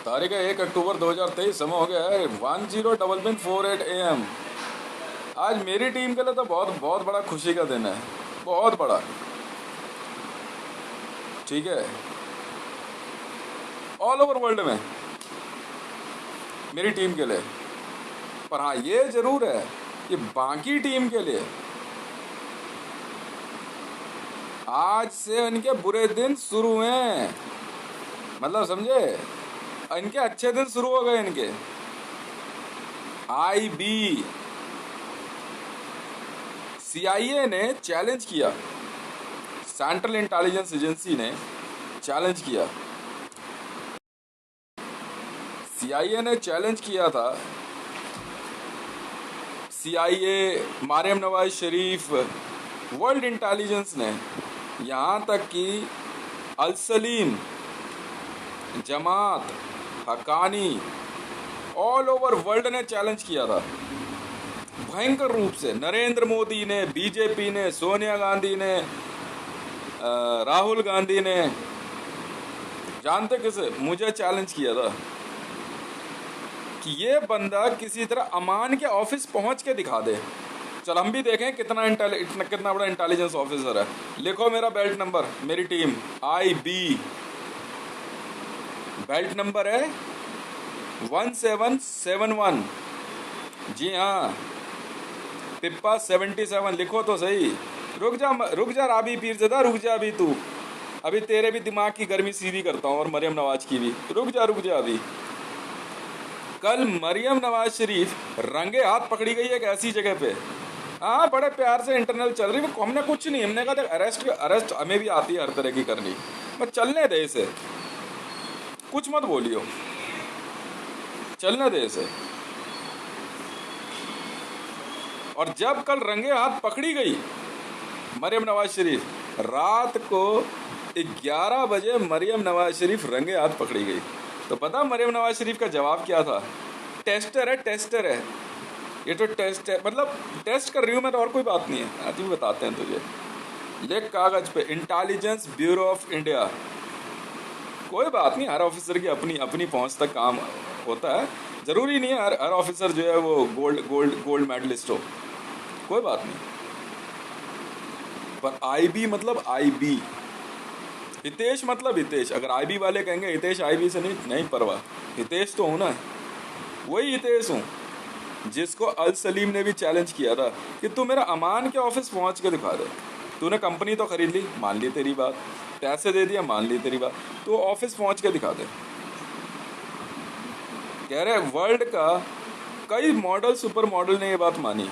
तारीख है 1 अक्टूबर 2023। समय हो गया है 10:48 AM। आज मेरी टीम के लिए तो बहुत बहुत बड़ा खुशी का दिन है, बहुत बड़ा। ठीक है, ऑल ओवर वर्ल्ड में मेरी टीम के लिए। पर हाँ, ये जरूर है कि बाकी टीम के लिए आज से इनके बुरे दिन शुरू हुए हैं। मतलब समझे, इनके अच्छे दिन शुरू हो गए इनके। IB CIA ने चैलेंज किया, सेंट्रल इंटेलिजेंस एजेंसी ने चैलेंज किया, CIA ने चैलेंज किया था। CIA, Maryam Nawaz Sharif, world intelligence ने, यहाँ तक कि अल सलीम, जमात, हक्कानी, ऑल ओवर वर्ल्ड ने चैलेंज किया था भयंकर रूप से। नरेंद्र मोदी ने, बीजेपी ने, सोनिया गांधी ने, राहुल गांधी ने, जानते किसे? मुझे चैलेंज किया था कि ये बंदा किसी तरह अमान के ऑफिस पहुंच के दिखा दे। चल हम भी देखें कितना बड़ा इंटेलिजेंस ऑफिसर है। लिखो मेरा बेल्ट नंबर, मेरी टीम IB बेल्ट नंबर है 1771। जी हाँ, पिप्पा 77। लिखो तो सही। रुक जा राबी पीरज़दा, रुक जा अभी तू। अभी तेरे भी दिमाग की गर्मी सीधी करता हूँ और मरियम नवाज की भी। रुक जा अभी। कल मरियम नवाज शरीफ रंगे हाथ पकड़ी गई एक ऐसी जगह पे। हाँ, बड़े प्यार से इंटरनल चल रही। हमने कुछ नहीं, हमने कहा अरेस्ट हमें भी आती है हर तरह की करनी, बस चलने दे इसे, कुछ मत बोलियो, चलने दे इसे। और जब कल रंगे हाथ पकड़ी गई मरियम नवाज शरीफ, रात को 11 बजे मरियम नवाज शरीफ रंगे हाथ पकड़ी गई, तो पता मरियम नवाज शरीफ का जवाब क्या था? टेस्टर है ये तो, टेस्ट है, मतलब टेस्ट कर रही हूँ मैं तो, और कोई बात नहीं है। आज भी बताते हैं तुझे। लिख कागज पे, इंटेलिजेंस ब्यूरो ऑफ इंडिया। कोई बात नहीं, हर ऑफिसर की अपनी अपनी पहुंच तक काम होता है। जरूरी नहीं है हर ऑफिसर जो है वो गोल्ड मेडलिस्ट हो, कोई बात नहीं। पर IB मतलब IB, हितेश मतलब हितेश। अगर IB वाले कहेंगे हितेश IB से नहीं परवाह, हितेश तो हूं ना, वही हितेश हूं जिसको अल सलीम ने भी चैलेंज किया था कि तू मेरा अमान के ऑफिस पहुंच के दिखा दे। तूने कंपनी तो खरीद ली, मान ली तेरी बात, पैसे दे दिया, मान ली तेरी बात, तू ऑफिस पहुंच के दिखा दे। कह रहे वर्ल्ड का कई मॉडल, सुपर मॉडल ने ये बात मानी।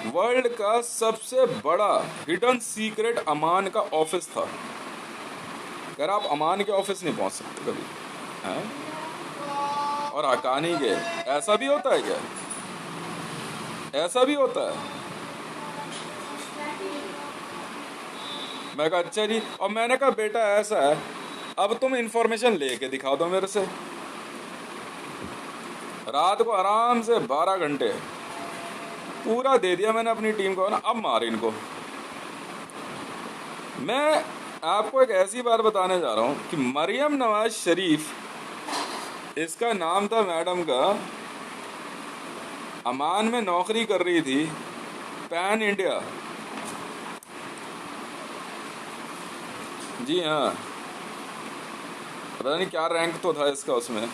वर्ल्ड का सबसे बड़ा हिडन सीक्रेट अमान का ऑफिस था। कह रहा आप अमान के ऑफिस नहीं पहुंच सकते कभी हैं? और हक्कानी के, ऐसा भी होता है क्या? ऐसा भी होता है? मैं कहा अच्छा जी, और मैंने कहा बेटा ऐसा है, अब तुम इंफॉर्मेशन लेके दिखा दो मेरे से। रात को आराम से 12 घंटे पूरा दे दिया मैंने अपनी टीम को ना। अब मार इनको। मैं आपको एक ऐसी बात बताने जा रहा हूं कि मरियम नवाज शरीफ, इसका नाम था मैडम का, अमान में नौकरी कर रही थी, पैन इंडिया। जी हाँ, पता नहीं क्या रैंक तो था इसका उसमें।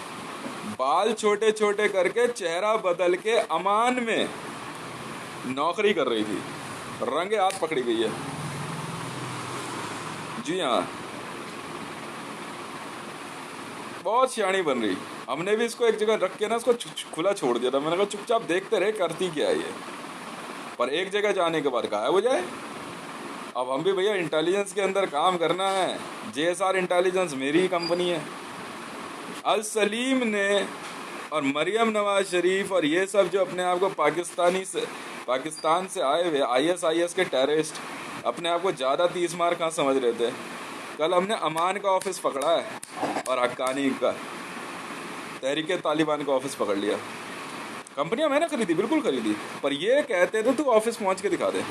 बाल छोटे छोटे करके चेहरा बदल के अमान में नौकरी कर रही थी, रंगे हाथ पकड़ी गई है। जी हाँ, बहुत सियाणी बन रही। हमने भी इसको एक जगह रख के ना इसको खुला छोड़ दिया था। मैंने कहा चुपचाप देखते रहे करती क्या है ये, पर एक जगह जाने के बाद गायब हो जाए। अब हम भी भैया इंटेलिजेंस के अंदर काम करना है। JSR इंटेलिजेंस मेरी ही कंपनी है। अल सलीम ने और मरियम नवाज शरीफ और ये सब जो अपने आप को पाकिस्तान से आए हुए IS के टेररिस्ट अपने आप को ज़्यादा 30 मार कहाँ समझ रहे थे। कल हमने अमान का ऑफिस पकड़ा है और हक्कानी का, तहरीके तालिबान का ऑफिस पकड़ लिया। कंपनियां मैंने खरीदी, बिल्कुल खरीदी, पर ये कहते थे तू ऑफिस पहुंच के दिखा दे।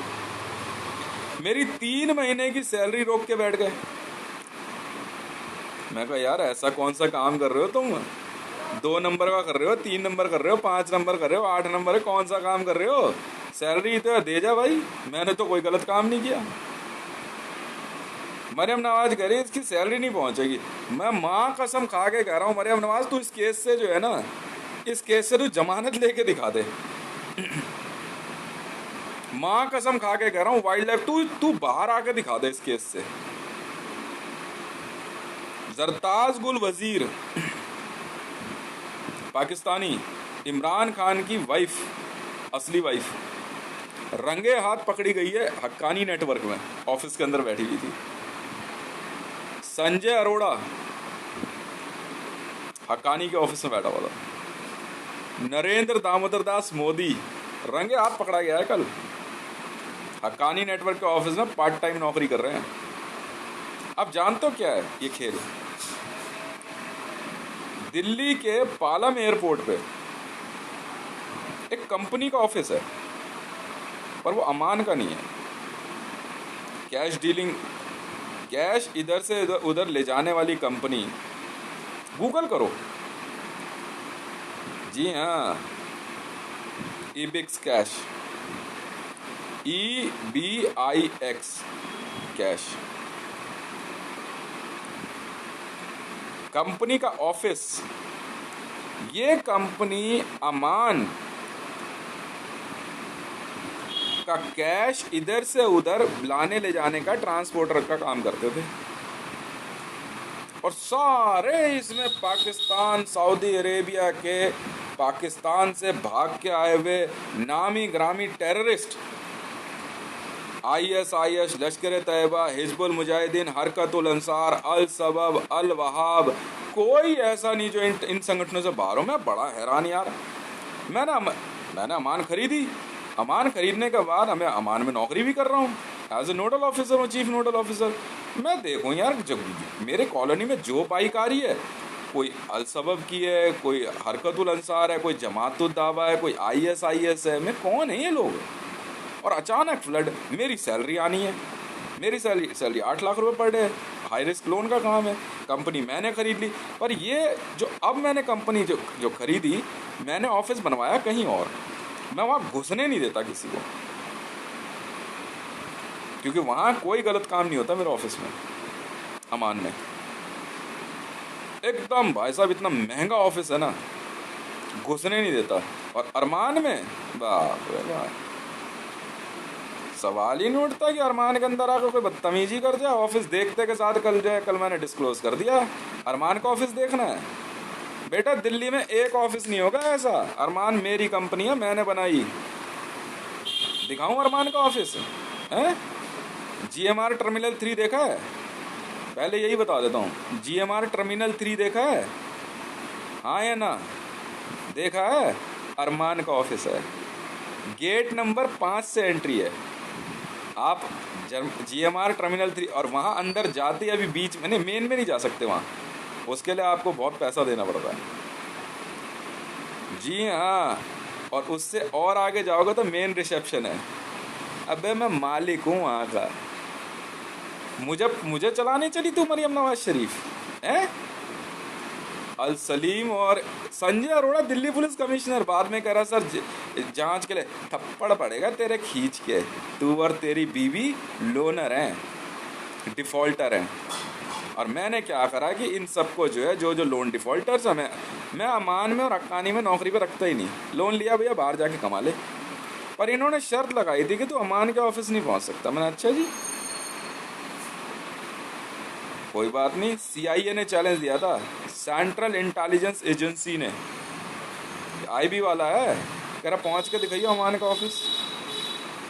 मेरी 3 महीने की सैलरी रोक के बैठ गए। मैं कहा यार ऐसा कौन सा काम कर रहे हो तुम, 2 नंबर का कर रहे हो, 3 नंबर कर रहे हो, 5 नंबर कर रहे हो, 8 नंबर है, कौन सा काम कर रहे हो, सैलरी तो दे जा भाई। मैंने तो कोई गलत काम नहीं किया। मरियम नवाज कह रही इसकी सैलरी नहीं पहुंचेगी। मैं माँ कसम खा के कह रहा हूँ मरियम नवाज, तू इस केस से जो है ना, इस केस से तू जमानत लेके दिखा दे। माँ कसम खा के कह रहा हूँ, वाइल्ड लाइफ तू तू बाहर आके दिखा दे इस केस से। जरताज गुल वजीर, पाकिस्तानी, इमरान खान की वाइफ, असली वाइफ, रंगे हाथ पकड़ी गई है हक्कानी नेटवर्क में, ऑफिस के अंदर बैठी हुई थी। संजय अरोड़ा हक्कानी के ऑफिस में बैठा हुआ था। नरेंद्र दामोदर दास मोदी रंगे हाथ पकड़ा गया है कल, हक्कानी नेटवर्क के ऑफिस में पार्ट टाइम नौकरी कर रहे हैं। अब जानते हो क्या है ये खेल? दिल्ली के पालम एयरपोर्ट पे एक कंपनी का ऑफिस है, पर वो अमान का नहीं है। कैश डीलिंग, कैश इधर से उधर ले जाने वाली कंपनी, गूगल करो जी हाँ, ईबिक्स कैश, EBIX कैश, कंपनी का ऑफिस। ये कंपनी अमान का कैश इधर से उधर लाने ले जाने का, ट्रांसपोर्टर का काम करते थे। और सारे इसमें पाकिस्तान, सऊदी अरेबिया के, पाकिस्तान से भाग के आए हुए नामी ग्रामी टेररिस्ट, ISIS, लश्कर तैयबा, हिजबुल मुजाहिदीन, हरकतुल अंसार, अल सबब, अल वहाब, कोई ऐसा नहीं जो इन संगठनों से बाहर हो। मैं बड़ा हैरान यार। मैंने अमान खरीदी, अमान खरीदने के बाद हमें अमान में नौकरी भी कर रहा हूँ, एज ए नोडल ऑफिसर हूँ, चीफ नोडल ऑफिसर। मैं देखूँ यार, जब मेरे कॉलोनी में जो बाइक आ रही है, कोई अल सबब की है, कोई हरकतुल अंसार है, कोई जमातुल दावा है, कोई ISIS है, मैं कौन है ये लोग? और अचानक फ्लड, मेरी सैलरी आनी है, मेरी सैलरी 8 लाख रुपए per day, high risk loan का काम है, कंपनी मैंने खरीद ली। पर ये जो अब मैंने कंपनी जो खरीदी, मैंने ऑफिस बनवाया कहीं और, मैं वहाँ घुसने नहीं देता किसी को, क्योंकि वहाँ कोई गलत काम नहीं होता मेरे ऑफिस में, अमान में। एकदम भाई साहब इतना महंगा ऑफिस है ना, घुसने नहीं देता। और अरमान में बाप रे बाप, सवाल ही नहीं उठता कि अरमान के अंदर आकर कोई बदतमीजी कर जाए ऑफिस देखते के साथ। कल मैंने डिस्क्लोज कर दिया, अरमान का ऑफिस देखना है बेटा, दिल्ली में एक ऑफिस नहीं होगा ऐसा। अरमान मेरी कंपनी है, मैंने बनाई। दिखाऊं अरमान का ऑफिस है? GMR टर्मिनल 3 देखा है? पहले यही बता देता हूँ, GMR टर्मिनल 3 देखा है? हाँ या ना? देखा है? अरमान का ऑफिस है, गेट नंबर 5 से एंट्री है। आप GMR टर्मिनल 3, और वहाँ अंदर जाते अभी बीच में, मेन में नहीं जा सकते वहाँ, उसके लिए आपको बहुत पैसा देना पड़ता है। जी हाँ, और उससे और आगे जाओगे तो मेन रिसेप्शन है। अबे मैं मालिक हूँ वहाँ का, मुझे चलाने चली तू मरियम नवाज शरीफ है? अल सलीम और संजय अरोड़ा दिल्ली पुलिस कमिश्नर, बाद में कह रहा सर जांच के लिए थप्पड़ पड़ेगा तेरे खींच के, तू और तेरी बीवी लोनर हैं, डिफॉल्टर हैं। और मैंने क्या करा कि इन सबको जो है, जो लोन डिफॉल्टर्स हैं, मैं अमान में और हक्कानी में नौकरी पे रखता ही नहीं। लोन लिया भैया बाहर जाके कमा ले। पर इन्होंने शर्त लगाई थी कि तू अमान के ऑफिस नहीं पहुंच सकता। मैंने अच्छा जी कोई बात नहीं। CIA ने चैलेंज दिया था, सेंट्रल इंटेलिजेंस एजेंसी ने, IB वाला है, कह रहा पहुंच के दिखाइए अमान का ऑफिस।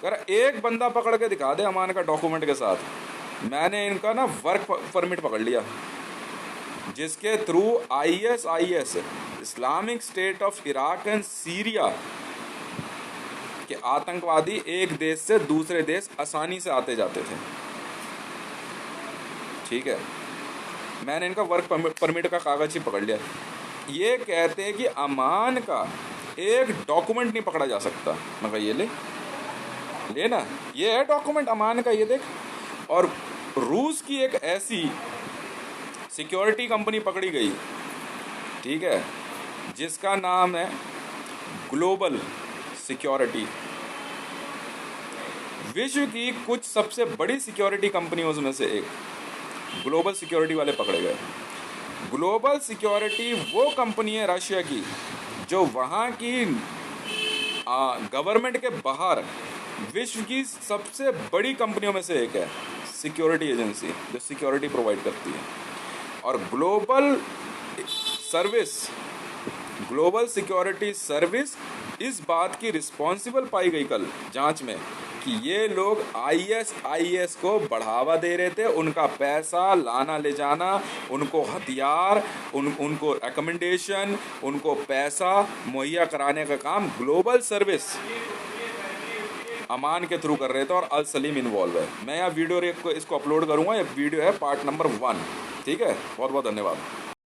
कह रहा एक बंदा पकड़ के दिखा दे अमान का डॉक्यूमेंट के साथ। मैंने इनका ना वर्क परमिट पकड़ लिया, जिसके through ISIS, Islamic state of Iraq and Syria के आतंकवादी एक देश से दूसरे देश आसानी से आते जाते थे। ठीक है, मैंने इनका वर्क परमिट का कागज ही पकड़ लिया। ये कहते हैं कि अमान का एक डॉक्यूमेंट नहीं पकड़ा जा सकता। मैं कहा ये ले ना, ये है डॉक्यूमेंट अमान का, ये देख। और रूस की एक ऐसी सिक्योरिटी कंपनी पकड़ी गई, ठीक है, जिसका नाम है ग्लोबल सिक्योरिटी। विश्व की कुछ सबसे बड़ी सिक्योरिटी कंपनियों में से एक, ग्लोबल सिक्योरिटी वाले पकड़े गए। ग्लोबल सिक्योरिटी वो कंपनी है रशिया की जो वहाँ की गवर्नमेंट के बाहर विश्व की सबसे बड़ी कंपनियों में से एक है, सिक्योरिटी एजेंसी जो सिक्योरिटी प्रोवाइड करती है। और ग्लोबल सिक्योरिटी सर्विस इस बात की रिस्पॉन्सिबल पाई गई कल जांच में कि ये लोग ISIS को बढ़ावा दे रहे थे, उनका पैसा लाना ले जाना, उनको हथियार, उनको रिकमेंडेशन, उनको पैसा मुहैया कराने का काम ग्लोबल सर्विस अमान के थ्रू कर रहे थे और अल सलीम इन्वॉल्व है। मैं यहाँ वीडियो इसको अपलोड करूँगा, ये वीडियो है पार्ट नंबर 1, ठीक है। बहुत बहुत धन्यवाद।